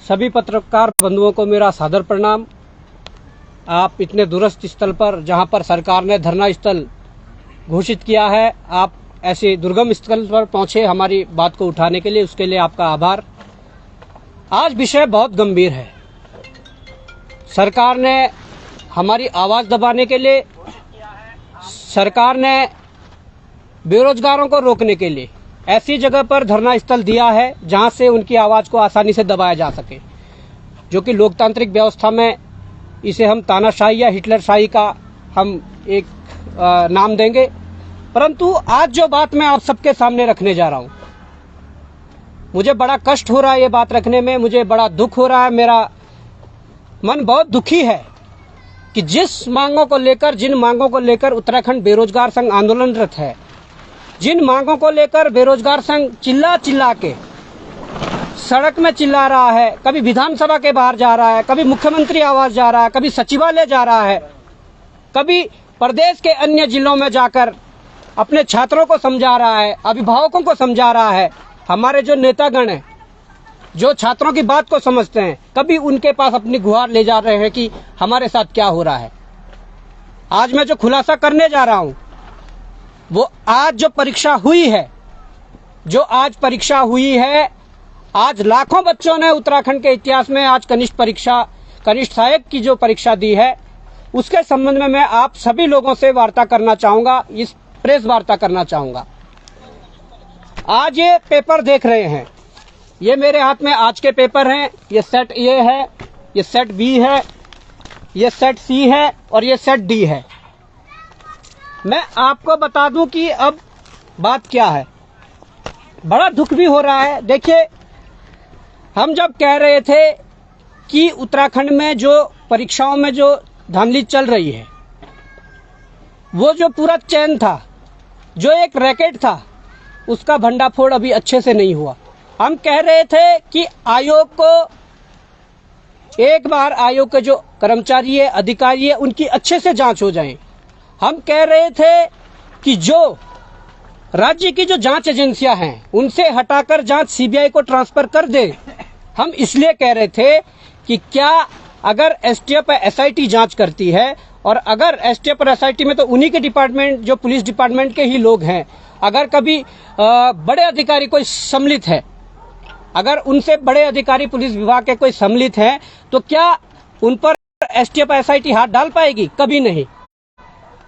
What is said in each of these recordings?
सभी पत्रकार बंधुओं को मेरा सादर प्रणाम। आप इतने दूरस्थ स्थल पर, जहां पर सरकार ने धरना स्थल घोषित किया है, आप ऐसे दुर्गम स्थल पर पहुंचे हमारी बात को उठाने के लिए, उसके लिए आपका आभार। आज विषय बहुत गंभीर है। सरकार ने हमारी आवाज दबाने के लिए, सरकार ने बेरोजगारों को रोकने के लिए ऐसी जगह पर धरना स्थल दिया है जहां से उनकी आवाज को आसानी से दबाया जा सके, जो कि लोकतांत्रिक व्यवस्था में इसे हम तानाशाही या हिटलरशाही का हम एक नाम देंगे। परंतु आज जो बात मैं आप सबके सामने रखने जा रहा हूं, मुझे बड़ा कष्ट हो रहा है ये बात रखने में, मुझे बड़ा दुख हो रहा है, मेरा मन बहुत दुखी है कि जिस मांगों को लेकर, जिन मांगों को लेकर उत्तराखंड बेरोजगार संघ आंदोलनरत है, जिन मांगों को लेकर बेरोजगार संघ चिल्ला चिल्ला के सड़क में चिल्ला रहा है, कभी विधानसभा के बाहर जा रहा है, कभी मुख्यमंत्री आवास जा रहा है, कभी सचिवालय जा रहा है, कभी प्रदेश के अन्य जिलों में जाकर अपने छात्रों को समझा रहा है, अभिभावकों को समझा रहा है। हमारे जो नेतागण हैं, जो छात्रों की बात को समझते हैं, कभी उनके पास अपनी गुहार ले जा रहे हैं कि हमारे साथ क्या हो रहा है। आज मैं जो खुलासा करने जा रहा हूं, वो आज जो परीक्षा हुई है, आज लाखों बच्चों ने उत्तराखंड के इतिहास में आज कनिष्ठ सहायक की जो परीक्षा दी है, उसके संबंध में मैं आप सभी लोगों से वार्ता करना चाहूंगा, इस प्रेस वार्ता करना चाहूंगा। आज ये पेपर देख रहे हैं, ये मेरे हाथ में आज के पेपर हैं। ये सेट ए है, ये सेट बी है, ये सेट सी है और ये सेट डी है। मैं आपको बता दूं कि अब बात क्या है। बड़ा दुख भी हो रहा है। देखिए, हम जब कह रहे थे कि उत्तराखंड में जो परीक्षाओं में जो धांधली चल रही है, वो जो पूरा चैन था, जो एक रैकेट था, उसका भंडाफोड़ अभी अच्छे से नहीं हुआ। हम कह रहे थे कि आयोग को एक बार, आयोग के जो कर्मचारी है, अधिकारी है, उनकी अच्छे से जांच हो जाए। हम कह रहे थे कि जो राज्य की जो जांच एजेंसियां हैं, उनसे हटाकर जांच सीबीआई को ट्रांसफर कर दे। हम इसलिए कह रहे थे कि क्या अगर एसटीएफ एसआईटी जांच करती है, और अगर एसटीएफ और एसआईटी में तो उन्हीं के डिपार्टमेंट, जो पुलिस डिपार्टमेंट के ही लोग हैं, अगर कभी बड़े अधिकारी कोई सम्मिलित है, अगर उनसे बड़े अधिकारी पुलिस विभाग के कोई सम्मिलित हैं, तो क्या उन पर एसटीएफ एसआईटी हाथ डाल पाएगी? कभी नहीं।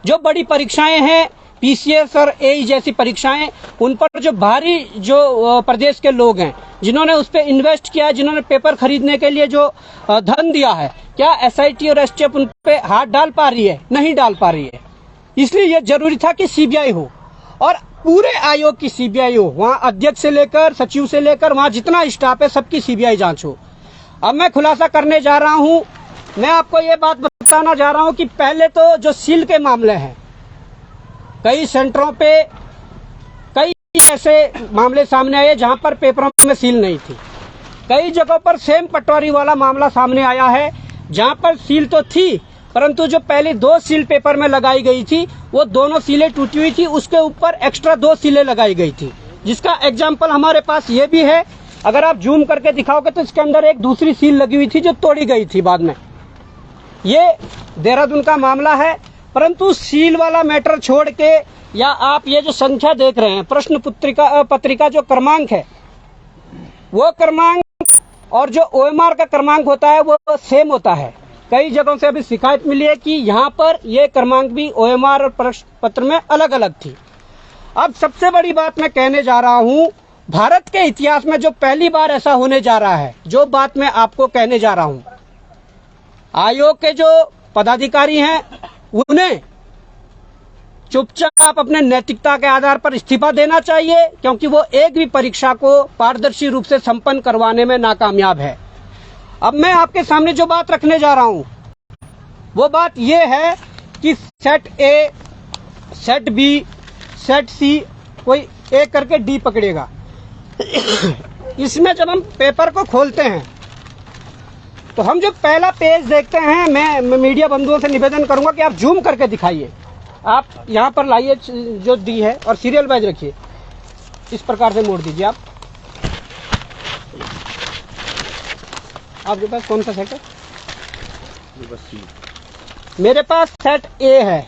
जो बड़ी परीक्षाएं हैं, पीसीएस और एई जैसी परीक्षाएं, उन पर जो भारी जो प्रदेश के लोग हैं, जिन्होंने उस पर इन्वेस्ट किया है, जिन्होंने पेपर खरीदने के लिए जो धन दिया है, क्या एसआईटी और एसटीएफ उन पे हाथ डाल पा रही है? नहीं डाल पा रही है। इसलिए यह जरूरी था कि सीबीआई हो, और पूरे आयोग की सीबीआई हो। वहाँ अध्यक्ष से लेकर सचिव से लेकर वहाँ जितना स्टाफ है, सबकी सीबीआई जांच हो। अब मैं खुलासा करने जा रहा हूँ। मैं आपको ये बात बताना जा रहा हूँ कि पहले तो जो सील के मामले हैं, कई सेंटरों पे कई ऐसे मामले सामने आए जहां पर पेपरों में सील नहीं थी। कई जगहों पर सेम पटवारी वाला मामला सामने आया है, जहां पर सील तो थी, परंतु जो पहले 2 सील पेपर में लगाई गई थी, वो दोनों सीलें टूटी हुई थी, उसके ऊपर एक्स्ट्रा 2 सीलें लगाई गई थी, जिसका एग्जाम्पल हमारे पास ये भी है। अगर आप जूम करके दिखाओगे तो इसके अंदर एक दूसरी सील लगी हुई थी जो तोड़ी गई थी बाद में। ये देहरादून का मामला है। परंतु सील वाला मैटर छोड़ के, या आप ये जो संख्या देख रहे हैं, प्रश्न पत्रिका जो क्रमांक है, वो क्रमांक और जो ओएमआर का क्रमांक होता है, वो सेम होता है। कई जगहों से अभी शिकायत मिली है कि यहाँ पर ये क्रमांक भी ओएमआर और प्रश्न पत्र में अलग अलग थी। अब सबसे बड़ी बात मैं कहने जा रहा हूँ, भारत के इतिहास में जो पहली बार ऐसा होने जा रहा है, जो बात मैं आपको कहने जा रहा हूँ, आयोग के जो पदाधिकारी हैं, उन्हें चुपचाप अपने नैतिकता के आधार पर इस्तीफा देना चाहिए, क्योंकि वो एक भी परीक्षा को पारदर्शी रूप से संपन्न करवाने में नाकामयाब है। अब मैं आपके सामने जो बात रखने जा रहा हूं, वो बात ये है कि set A, set B, set C, कोई एक करके डी पकड़ेगा। इसमें जब हम पेपर को खोलते हैं, तो हम जो पहला पेज देखते हैं, मैं मीडिया बंधुओं से निवेदन करूंगा कि आप जूम करके दिखाइए। आप यहाँ पर लाइए जो दी है, और सीरियल वाइज रखिए, इस प्रकार से मोड़ दीजिए आप। आपके पास कौन सा सेट है? मेरे पास सेट ए है,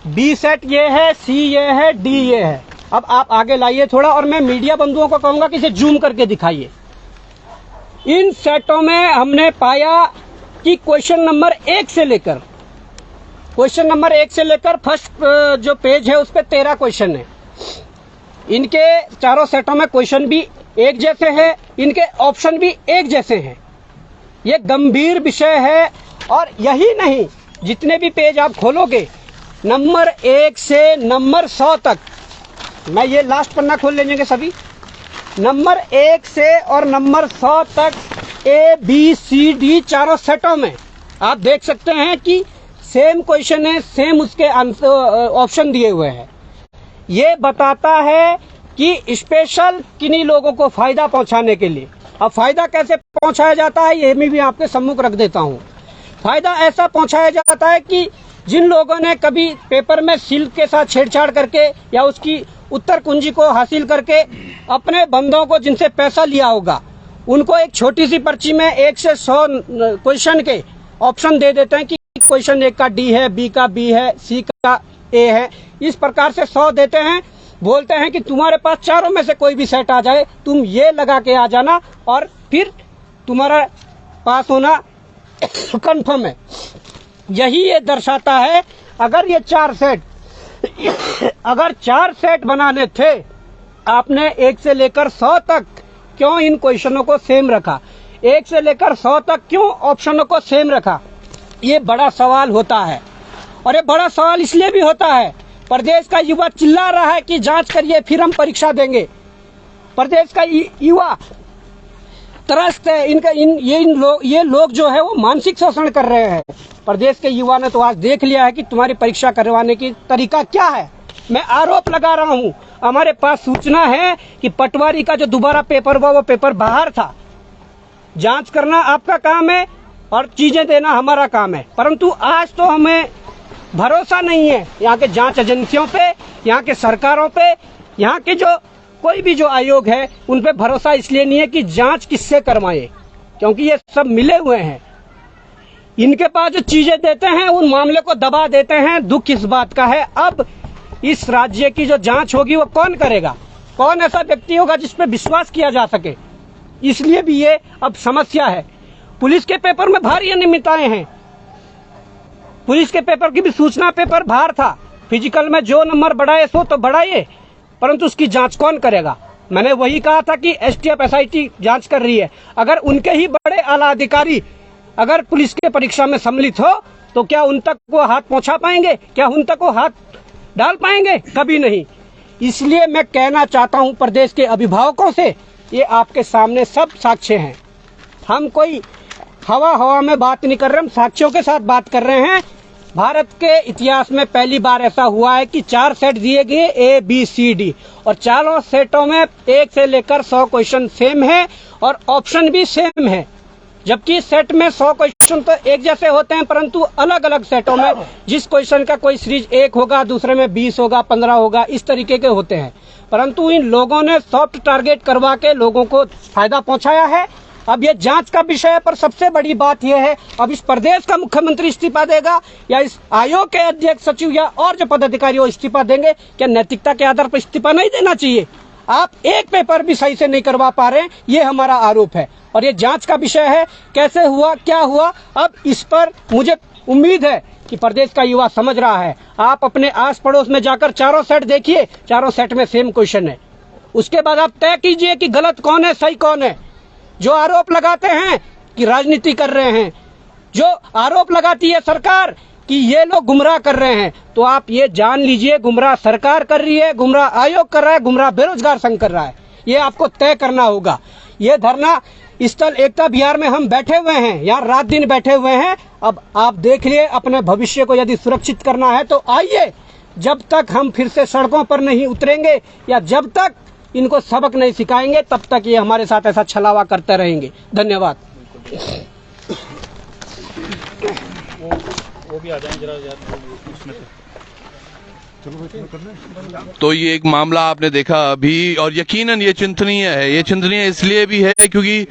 बी सेट ये है, सी ये है, डी ये है। अब आप आगे लाइए थोड़ा और मैं मीडिया बंधुओं को कहूंगा कि इसे जूम करके दिखाइए। इन सेटों में हमने पाया कि क्वेश्चन नंबर 1 से लेकर फर्स्ट जो पेज है उस पे 13 क्वेश्चन है। इनके चारों सेटों में क्वेश्चन भी एक जैसे हैं, इनके ऑप्शन भी एक जैसे हैं। ये गंभीर विषय है। और यही नहीं, जितने भी पेज आप खोलोगे नंबर 1 से नंबर 100 तक, मैं ये लास्ट पन्ना खोल लेंगे सभी, नंबर 1 से और नंबर 100 तक ए बी सी डी चारों सेटों में आप देख सकते हैं कि सेम क्वेश्चन है, सेम उसके ऑप्शन दिए हुए हैं। ये बताता है कि स्पेशल किन्हीं लोगों को फायदा पहुंचाने के लिए। अब फायदा कैसे पहुंचाया जाता है ये मैं भी आपके सम्मुख रख देता हूं। फायदा ऐसा पहुंचाया जाता है कि जिन लोगों ने कभी पेपर में सिल्क के साथ छेड़छाड़ करके या उसकी उत्तर कुंजी को हासिल करके अपने बंदों को जिनसे पैसा लिया होगा, उनको एक छोटी सी पर्ची में 1 से 100 क्वेश्चन के ऑप्शन दे देते हैं कि क्वेश्चन 1 का डी है, बी का बी है, सी का ए है। इस प्रकार से 100 देते हैं, बोलते हैं कि तुम्हारे पास चारों में से कोई भी सेट आ जाए, तुम ये लगा के आ जाना और फिर तुम्हारा पास होना कंफर्म है। यही ये दर्शाता है। अगर ये 4 सेट बनाने थे, आपने 1 से लेकर 100 तक क्यों इन क्वेश्चनों को सेम रखा? 1 से लेकर 100 तक क्यों ऑप्शनों को सेम रखा? ये बड़ा सवाल होता है। और ये बड़ा सवाल इसलिए भी होता है, प्रदेश का युवा चिल्ला रहा है कि जांच करिए फिर हम परीक्षा देंगे। प्रदेश का युवा त्रस्त है। ये लोग जो है वो मानसिक शोषण कर रहे हैं। प्रदेश के युवा ने तो आज देख लिया है कि तुम्हारी परीक्षा करवाने की तरीका क्या है। मैं आरोप लगा रहा हूँ, हमारे पास सूचना है कि पटवारी का जो दोबारा पेपर हुआ वो पेपर बाहर था। जांच करना आपका काम है और चीजें देना हमारा काम है, परंतु आज तो हमें भरोसा नहीं है यहाँ के जांच एजेंसियों पे, यहाँ के सरकारों पे, यहाँ के जो कोई भी जो आयोग है उन पे भरोसा इसलिए नहीं है कि जांच किससे करवाएं, क्योंकि ये सब मिले हुए हैं। इनके पास जो चीजें देते हैं उन मामले को दबा देते हैं। दुख इस बात का है, अब इस राज्य की जो जांच होगी वो कौन करेगा? कौन ऐसा व्यक्ति होगा जिस पे विश्वास किया जा सके? इसलिए भी ये अब समस्या है। पुलिस के पेपर में भारी अनियमितताएं हैं। पुलिस के पेपर की भी सूचना पेपर बाहर था। फिजिकल में जो नंबर बढ़ाए सो तो बढ़ाइए, परंतु उसकी जांच कौन करेगा? मैंने वही कहा था कि एसटीएफ एसआईटी जांच कर रही है। अगर उनके ही बड़े आला अधिकारी अगर पुलिस के परीक्षा में सम्मिलित हो तो क्या उन तक वो हाथ पहुंचा पाएंगे? क्या उन तक वो हाथ डाल पाएंगे? कभी नहीं। इसलिए मैं कहना चाहता हूं प्रदेश के अभिभावकों से, ये आपके सामने सब साक्ष्य हैं। हम कोई हवा में बात नहीं कर रहे, हम साक्ष्यों के साथ बात कर रहे हैं। भारत के इतिहास में पहली बार ऐसा हुआ है कि 4 सेट दिए गए ए बी सी डी, और चारों सेटों में 1 से लेकर 100 क्वेश्चन सेम है और ऑप्शन भी सेम है। जबकि सेट में 100 क्वेश्चन तो एक जैसे होते हैं, परंतु अलग अलग सेटों में जिस क्वेश्चन का कोई सीरीज 1 होगा, दूसरे में 20 होगा, 15 होगा, इस तरीके के होते हैं। परंतु इन लोगों ने सॉफ्ट टारगेट करवा के लोगों को फायदा पहुंचाया है। अब ये जांच का विषय है, पर सबसे बड़ी बात यह है, अब इस प्रदेश का मुख्यमंत्री इस्तीफा देगा या इस आयोग के अध्यक्ष सचिव या और जो पदाधिकारी वो इस्तीफा देंगे? क्या नैतिकता के आधार पर इस्तीफा नहीं देना चाहिए? आप एक पेपर भी सही से नहीं करवा पा रहे हैं, ये हमारा आरोप है। और ये जांच का विषय है, कैसे हुआ, क्या हुआ, अब इस पर मुझे उम्मीद है कि प्रदेश का युवा समझ रहा है। आप अपने आस पड़ोस में जाकर चारों सेट देखिए, चारों सेट में सेम क्वेश्चन है। उसके बाद आप तय कीजिए कि गलत कौन है, सही कौन है। जो आरोप लगाते हैं कि राजनीति कर रहे हैं, जो आरोप लगाती है सरकार कि ये लोग गुमराह कर रहे हैं, तो आप ये जान लीजिए गुमराह सरकार कर रही है, गुमराह आयोग कर रहा है, गुमराह बेरोजगार संघ कर रहा है। ये आपको तय करना होगा। ये धरना स्थल एकता विहार में हम बैठे हुए हैं, यहाँ रात दिन बैठे हुए हैं। अब आप देख लिए, अपने भविष्य को यदि सुरक्षित करना है तो आइए। जब तक हम फिर से सड़कों पर नहीं उतरेंगे या जब तक इनको सबक नहीं सिखाएंगे, तब तक ये हमारे साथ ऐसा छलावा करते रहेंगे। धन्यवाद। वो भी आ जाएंगे जरा तो ये एक मामला आपने देखा अभी, और यकीनन ये चिंतनीय है। ये चिंतनीय इसलिए भी है क्योंकि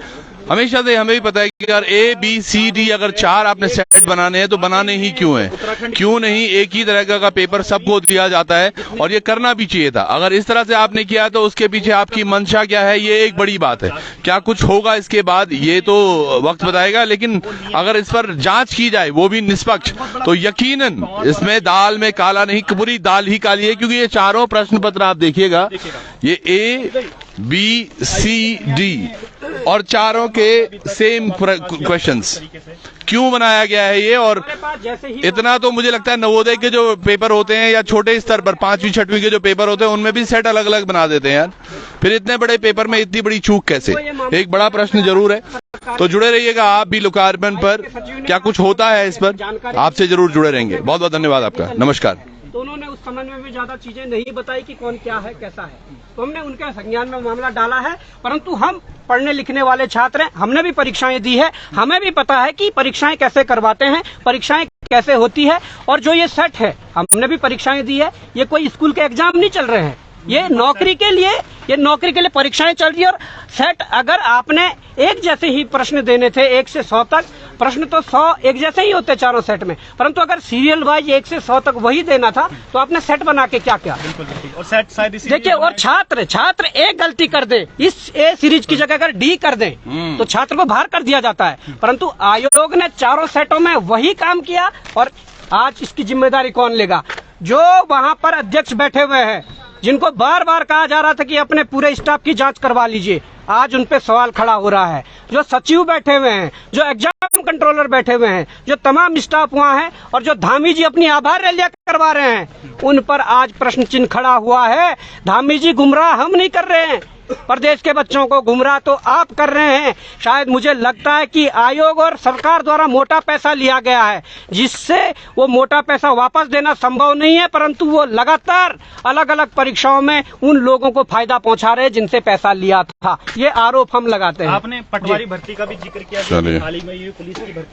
हमेशा से हमें भी पता है कि यार ABCD अगर 4 आपने सेट बनाने हैं तो बनाने ही क्यों हैं? क्यों नहीं एक ही तरह का पेपर सबको दिया जाता है? और ये करना भी चाहिए था। अगर इस तरह से आपने किया तो उसके पीछे आपकी मंशा क्या है, ये एक बड़ी बात है। क्या कुछ होगा इसके बाद ये तो वक्त बताएगा, लेकिन अगर इस पर जांच की जाए वो भी निष्पक्ष, तो यकीनन इसमें दाल में काला नहीं, पूरी दाल ही काली है। क्योंकि ये चारों प्रश्न पत्र आप देखिएगा, ये ABCD और चारों के सेम क्वेश्चंस। क्यों बनाया गया है ये? और इतना तो मुझे लगता है नवोदय के जो पेपर होते हैं या छोटे स्तर पर 5वीं 6वीं के जो पेपर होते हैं उनमें भी सेट अलग अलग बना देते हैं यार। फिर इतने बड़े पेपर में इतनी बड़ी चूक कैसे? एक बड़ा प्रश्न जरूर है। तो जुड़े रहिएगा आप भी लोकार्पण पर, क्या कुछ होता है इस पर आपसे जरूर जुड़े रहेंगे। बहुत बहुत धन्यवाद आपका, नमस्कार। तो उन्होंने उस संबंध में भी ज्यादा चीजें नहीं बताई कि कौन क्या है कैसा है, तो हमने उनके संज्ञान में मामला डाला है। परंतु हम पढ़ने लिखने वाले छात्र हैं, हमने भी परीक्षाएं दी है, हमें भी पता है कि परीक्षाएं कैसे करवाते हैं, परीक्षाएं कैसे होती है। और जो ये सेट है, हमने भी परीक्षाएं दी है, ये कोई स्कूल के एग्जाम नहीं चल रहे हैं, ये नौकरी के लिए परीक्षाएं चल रही है। और सेट अगर आपने एक जैसे ही प्रश्न देने थे 1 से 100 तक, प्रश्न तो 100 एक जैसे ही होते चारों सेट में, परंतु अगर सीरियल वाइज 1 से 100 तक वही देना था तो आपने सेट बना के क्या किया? और सेट शायद देखिए, और छात्र एक गलती कर दे, इस A सीरीज की जगह अगर D कर दे तो छात्र को बाहर कर दिया जाता है। परंतु आयोग ने चारों सेटों में वही काम किया। और आज इसकी जिम्मेदारी कौन लेगा? जो वहां पर अध्यक्ष बैठे हुए हैं, जिनको बार बार कहा जा रहा था कि अपने पूरे स्टाफ की जांच करवा लीजिए, आज उन पे सवाल खड़ा हो रहा है। जो सचिव बैठे हुए हैं, जो एग्जाम कंट्रोलर बैठे हुए हैं, जो तमाम स्टाफ वहाँ है, और जो धामी जी अपनी आभार रैलियां करवा रहे हैं, उन पर आज प्रश्न चिन्ह खड़ा हुआ है। धामी जी गुमराह हम नहीं कर रहे हैं, प्रदेश के बच्चों को गुमराह तो आप कर रहे हैं। शायद मुझे लगता है कि आयोग और सरकार द्वारा मोटा पैसा लिया गया है, जिससे वो मोटा पैसा वापस देना संभव नहीं है, परंतु वो लगातार अलग अलग परीक्षाओं में उन लोगों को फायदा पहुंचा रहे हैं जिनसे पैसा लिया था। ये आरोप हम लगाते हैं। आपने पटवारी भर्ती का भी जिक्र किया, हाल ही में ये पुलिस की भर्ती